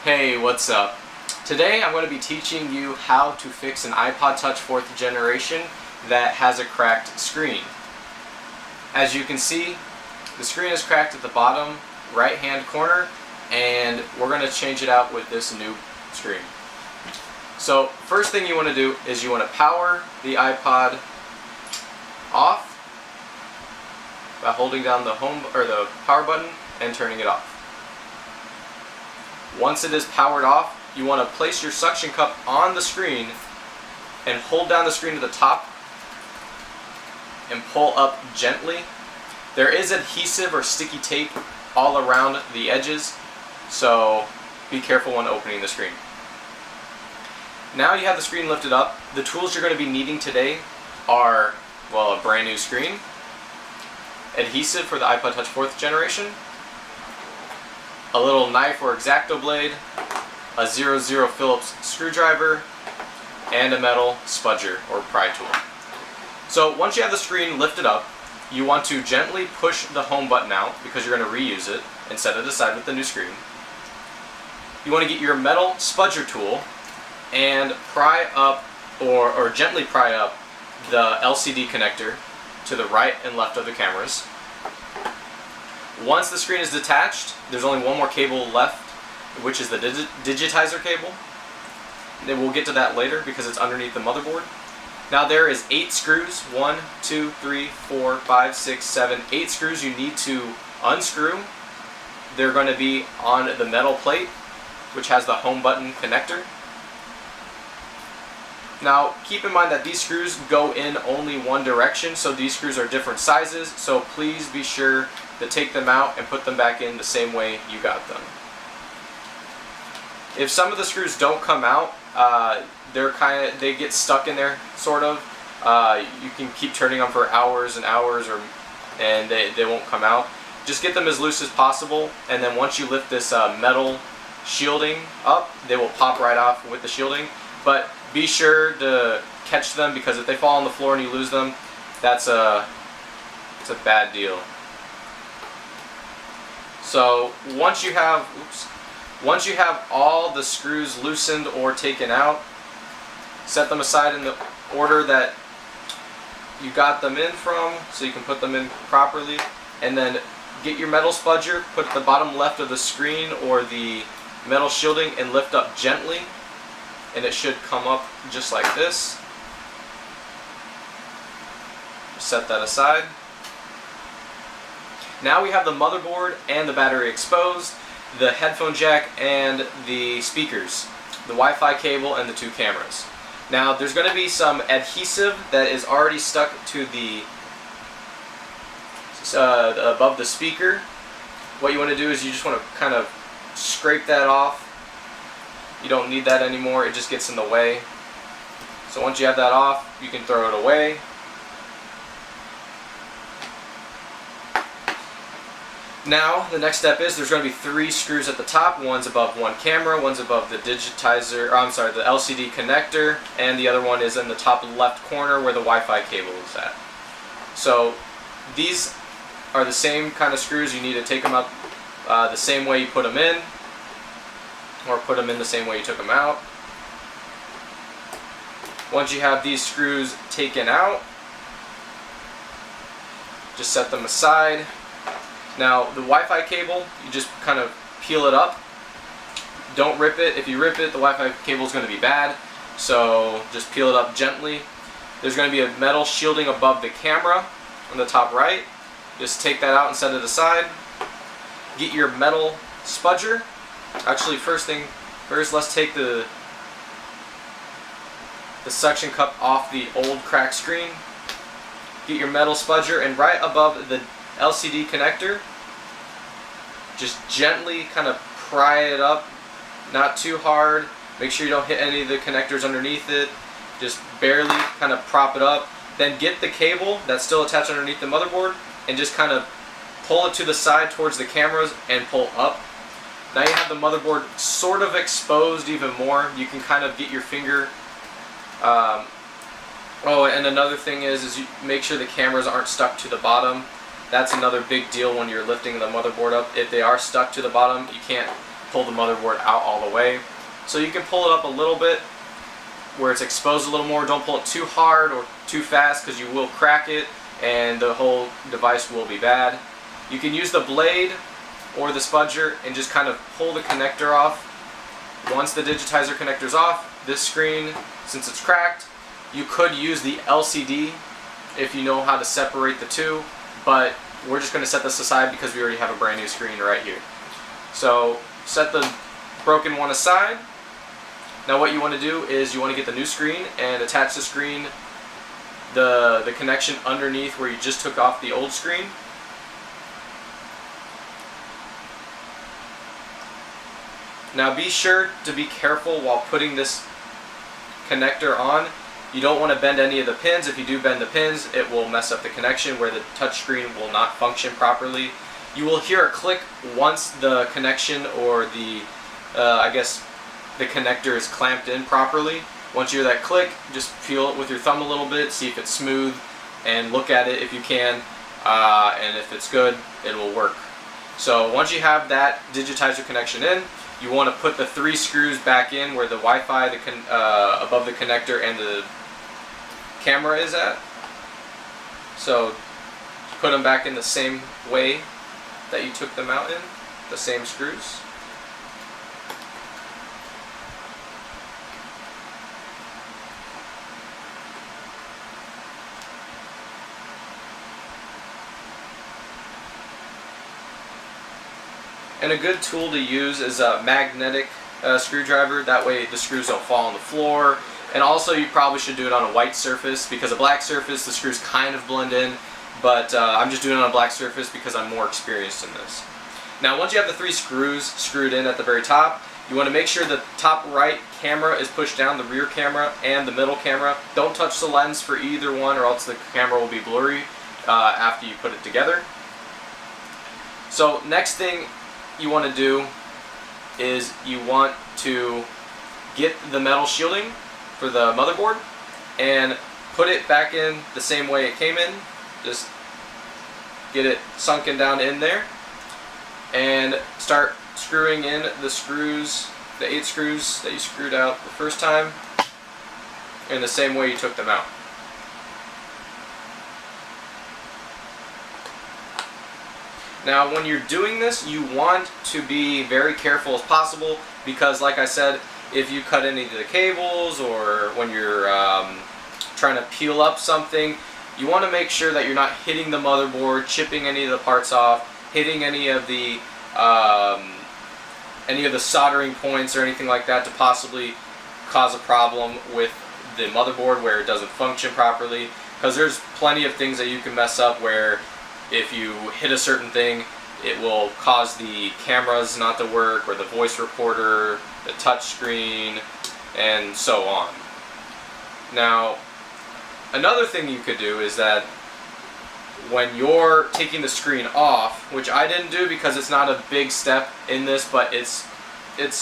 Hey, what's up? Today I'm going to be teaching you how to fix an iPod Touch 4th generation that has a cracked screen. As you can see, the screen is cracked at the bottom right hand corner, and we're going to change it out with this new screen. So first thing you want to do is you want to power the iPod off by holding down the home or the power button and turning it off. Once it is powered off, you want to place your suction cup on the screen and hold down the screen to the top and pull up gently. There is adhesive or sticky tape all around the edges, so be careful when opening the screen. Now you have the screen lifted up. The tools you're going to be needing today are, well, a brand new screen, adhesive for the iPod Touch 4th generation, a little knife or X-Acto blade, a 00 Phillips screwdriver, and a metal spudger or pry tool. So once you have the screen lifted up, you want to gently push the home button out because you're going to reuse it and set it aside with the new screen. You want to get your metal spudger tool and pry up or gently pry up the LCD connector to the right and left of the cameras. Once the screen is detached, there's only one more cable left, which is the digitizer cable. Then we'll get to that later because it's underneath the motherboard. Now there is 8 screws, 1, 2, 3, 4, 5, 6, 7, 8 screws you need to unscrew. They're going to be on the metal plate, which has the home button connector. Now keep in mind that these screws go in only one direction, so these screws are different sizes, so please be sure to take them out and put them back in the same way you got them. If some of the screws don't come out, they get stuck in there, sort of. You can keep turning them for hours and hours, and they won't come out. Just get them as loose as possible, and then once you lift this metal shielding up, they will pop right off with the shielding. But be sure to catch them, because if they fall on the floor and you lose them, it's a bad deal. So once you have all the screws loosened or taken out, set them aside in the order that you got them in from, so you can put them in properly, and then get your metal spudger, put the bottom left of the screen or the metal shielding and lift up gently, and it should come up just like this. Set that aside. Now we have the motherboard and the battery exposed, the headphone jack and the speakers, the Wi-Fi cable, and the 2 cameras. Now there's going to be some adhesive that is already stuck to the above the speaker. What you want to do is you just want to kind of scrape that off. You don't need that anymore, it just gets in the way. So once you have that off, you can throw it away. Now the next step is there's going to be 3 screws at the top. One's above one camera, one's above the digitizer, the LCD connector, and the other one is in the top left corner where the Wi-Fi cable is at. So these are the same kind of screws. You need to take them out the same way you put them in, or put them in the same way you took them out. Once you have these screws taken out, just set them aside. Now the Wi-Fi cable, you just kind of peel it up. Don't rip it. If you rip it, the Wi-Fi cable is going to be bad. So just peel it up gently. There's going to be a metal shielding above the camera on the top right. Just take that out and set it aside. Get your metal spudger. Actually, first, let's take the suction cup off the old cracked screen. Get your metal spudger, and right above the LCD connector, just gently kind of pry it up, not too hard. Make sure you don't hit any of the connectors underneath it. Just barely kind of prop it up. Then get the cable that's still attached underneath the motherboard and just kind of pull it to the side towards the cameras and pull up. Now you have the motherboard sort of exposed even more. You can kind of get your finger. Oh, and another thing is you make sure the cameras aren't stuck to the bottom. That's another big deal when you're lifting the motherboard up. If they are stuck to the bottom, you can't pull the motherboard out all the way. So you can pull it up a little bit where it's exposed a little more. Don't pull it too hard or too fast because you will crack it and the whole device will be bad. You can use the blade or the spudger and just kind of pull the connector off. Once the digitizer connector is off, this screen, since it's cracked, you could use the LCD if you know how to separate the two, but we're just going to set this aside because we already have a brand new screen right here. So set the broken one aside. Now what you want to do is you want to get the new screen and attach the screen, the connection underneath where you just took off the old screen. Now be sure to be careful while putting this connector on. You don't want to bend any of the pins. If you do bend the pins, it will mess up the connection where the touchscreen will not function properly. You will hear a click once the connection or the, I guess, the connector is clamped in properly. Once you hear that click, just feel it with your thumb a little bit, see if it's smooth, and look at it if you can, and if it's good, it will work. So once you have that digitizer connection in, you want to put the 3 screws back in where the Wi-Fi above the connector and the camera is at. So put them back in the same way that you took them out in, the same screws. And a good tool to use is a magnetic screwdriver. That way the screws don't fall on the floor. And also you probably should do it on a white surface, because a black surface the screws kind of blend in, but I'm just doing it on a black surface because I'm more experienced in this. Now once you have the 3 screws screwed in at the very top, you want to make sure the top right camera is pushed down, the rear camera and the middle camera. Don't touch the lens for either one or else the camera will be blurry after you put it together. So next thing you want to do is you want to get the metal shielding for the motherboard and put it back in the same way it came in. Just get it sunken down in there and start screwing in the screws, the 8 screws that you screwed out the first time, in the same way you took them out. Now when you're doing this, you want to be very careful as possible, because like I said, if you cut any of the cables or when you're trying to peel up something, you want to make sure that you're not hitting the motherboard, chipping any of the parts off, hitting any of the soldering points or anything like that to possibly cause a problem with the motherboard where it doesn't function properly, because there's plenty of things that you can mess up where if you hit a certain thing, it will cause the cameras not to work, or the voice recorder, the touch screen, and so on. Now, another thing you could do is that when you're taking the screen off, which I didn't do because it's not a big step in this, but it's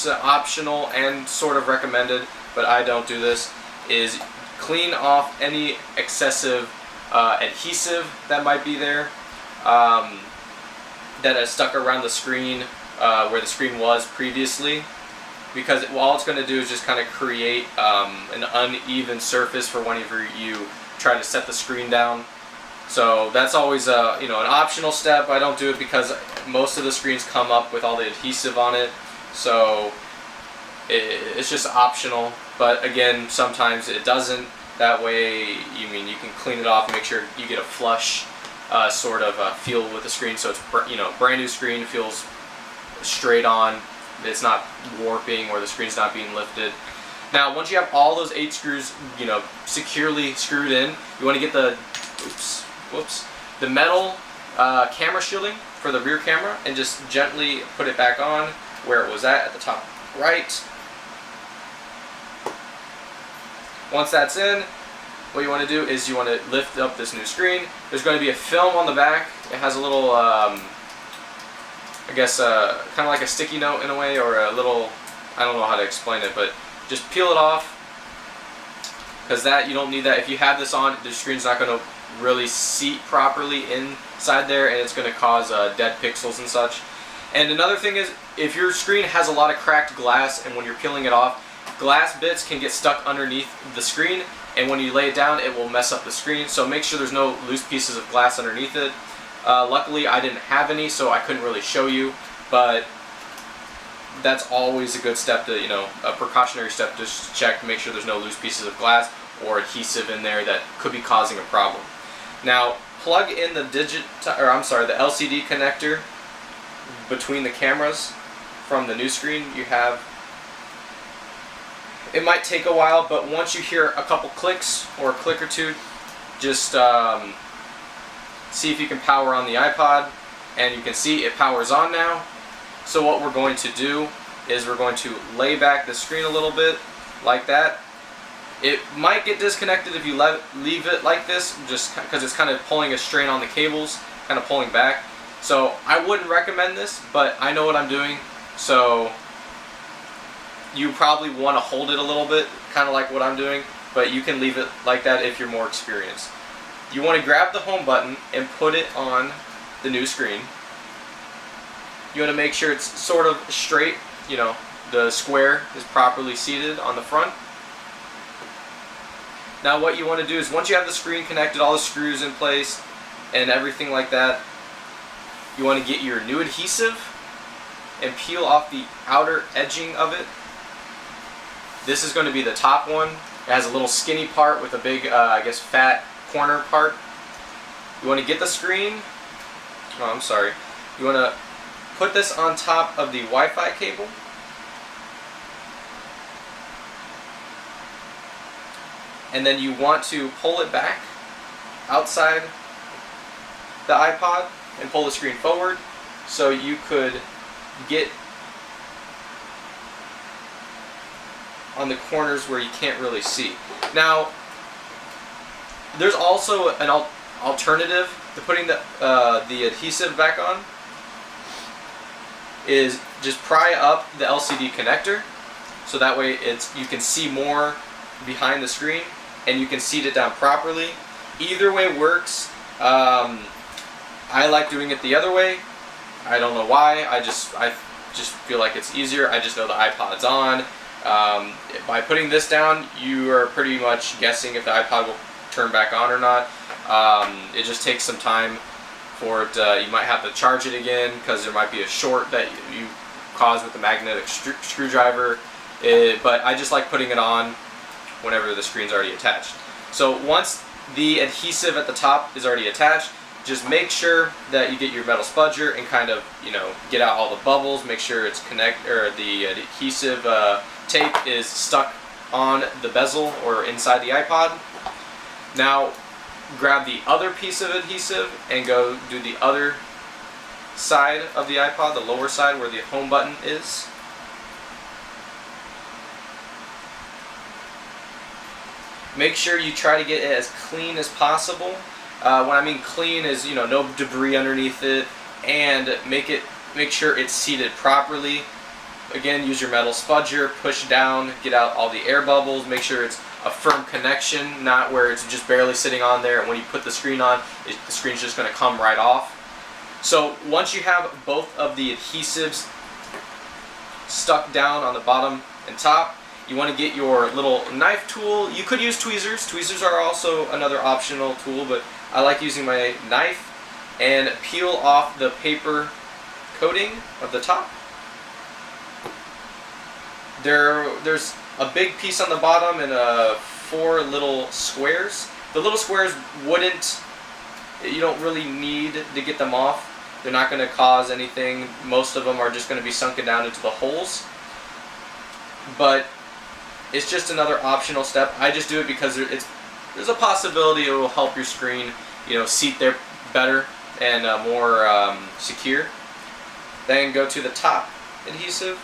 optional and sort of recommended, but I don't do this, is clean off any excessive adhesive that might be there. That is stuck around the screen where the screen was previously, because all it's going to do is just kind of create an uneven surface for whenever you try to set the screen down. So that's always an optional step. I don't do it because most of the screens come up with all the adhesive on it, so it's just optional. But again, sometimes it doesn't. That way, you can clean it off and make sure you get a flush sort of feel with the screen, so it's brand new screen, feels straight on, it's not warping or the screen's not being lifted. Now once you have all those 8 screws securely screwed in, you want to get the the metal camera shielding for the rear camera and just gently put it back on where it was at the top right. Once that's in, what you want to do is you want to lift up this new screen. There's going to be a film on the back. It has a little, I guess, kind of like a sticky note in a way, or a little, I don't know how to explain it, but just peel it off, because you don't need that. If you have this on, the screen's not going to really seat properly inside there, and it's going to cause dead pixels and such. And another thing is, if your screen has a lot of cracked glass and when you're peeling it off, glass bits can get stuck underneath the screen, and when you lay it down it will mess up the screen, so make sure there's no loose pieces of glass underneath it. Luckily I didn't have any, so I couldn't really show you, but that's always a good step to, a precautionary step to check to make sure there's no loose pieces of glass or adhesive in there that could be causing a problem. Now plug in the the LCD connector between the cameras from the new screen you have. It might take a while, but once you hear a couple clicks or a click or two, just see if you can power on the iPod, and you can see it powers on now. So what we're going to do is we're going to lay back the screen a little bit like that. It might get disconnected if you leave it like this, just because it's kind of pulling a strain on the cables, kind of pulling back. So I wouldn't recommend this, but I know what I'm doing, so you probably want to hold it a little bit, kind of like what I'm doing, but you can leave it like that if you're more experienced. You want to grab the home button and put it on the new screen. You want to make sure it's sort of straight, the square is properly seated on the front. Now what you want to do is, once you have the screen connected, all the screws in place and everything like that, you want to get your new adhesive and peel off the outer edging of it. This is going to be the top one. It has a little skinny part with a big, fat corner part. You want to get the screen, you want to put this on top of the Wi-Fi cable. And then you want to pull it back outside the iPod and pull the screen forward so you could get on the corners where you can't really see. Now, there's also an alternative to putting the adhesive back on, is just pry up the LCD connector, so that way you can see more behind the screen and you can seat it down properly. Either way works. I like doing it the other way. I don't know why. I just feel like it's easier. I just know the iPod's on. By putting this down, you are pretty much guessing if the iPod will turn back on or not. It just takes some time for it. You might have to charge it again because there might be a short that you cause with the magnetic screwdriver. But I just like putting it on whenever the screen's already attached. So once the adhesive at the top is already attached, just make sure that you get your metal spudger and kind of, get out all the bubbles. Make sure it's the adhesive tape is stuck on the bezel or inside the iPod. Now grab the other piece of adhesive and go do the other side of the iPod, the lower side where the home button is. Make sure you try to get it as clean as possible. When I mean clean is, no debris underneath it, and make sure it's seated properly. Again, use your metal spudger, push down, get out all the air bubbles, make sure it's a firm connection, not where it's just barely sitting on there, and when you put the screen on, the screen's just going to come right off. So once you have both of the adhesives stuck down on the bottom and top, you want to get your little knife tool. You could use tweezers. Tweezers are also another optional tool, but I like using my knife, and peel off the paper coating of the top. There's a big piece on the bottom and 4 little squares. The little squares you don't really need to get them off. They're not going to cause anything. Most of them are just going to be sunken down into the holes. But it's just another optional step. I just do it because there's a possibility it will help your screen, seat there better and more secure. Then go to the top adhesive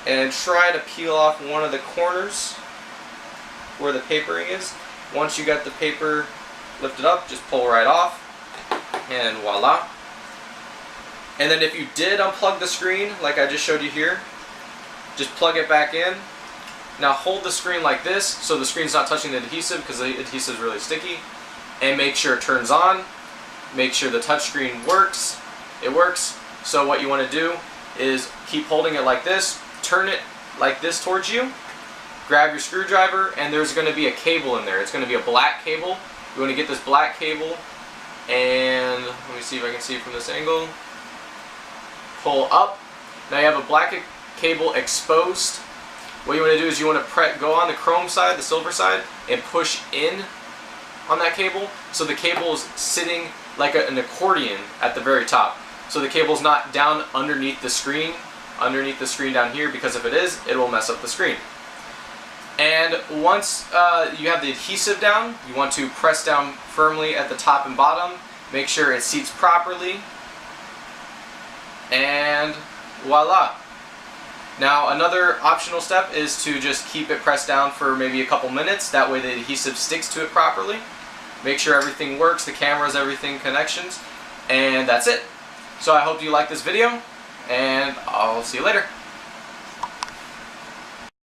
and try to peel off one of the corners where the papering is. Once you got the paper lifted up, just pull right off, and voila. And then if you did unplug the screen, like I just showed you here, just plug it back in. Now hold the screen like this so the screen's not touching the adhesive, because the adhesive is really sticky, and make sure it turns on. Make sure the touch screen works. It works. So what you want to do is keep holding it like this, turn it like this towards you, grab your screwdriver, and there's going to be a cable in there. It's going to be a black cable. You want to get this black cable, and let me see if I can see it from this angle. Pull up. Now you have a black cable exposed. What you want to do is you want to go on the chrome side, the silver side, and push in on that cable, so the cable is sitting like an accordion at the very top. So the cable's not down underneath the screen down here, because if it is, it will mess up the screen. And once you have the adhesive down, you want to press down firmly at the top and bottom, make sure it seats properly, and voila. Now another optional step is to just keep it pressed down for maybe a couple minutes, that way the adhesive sticks to it properly. Make sure everything works, the cameras, everything, connections, and that's it. So I hope you like this video, and I'll see you later.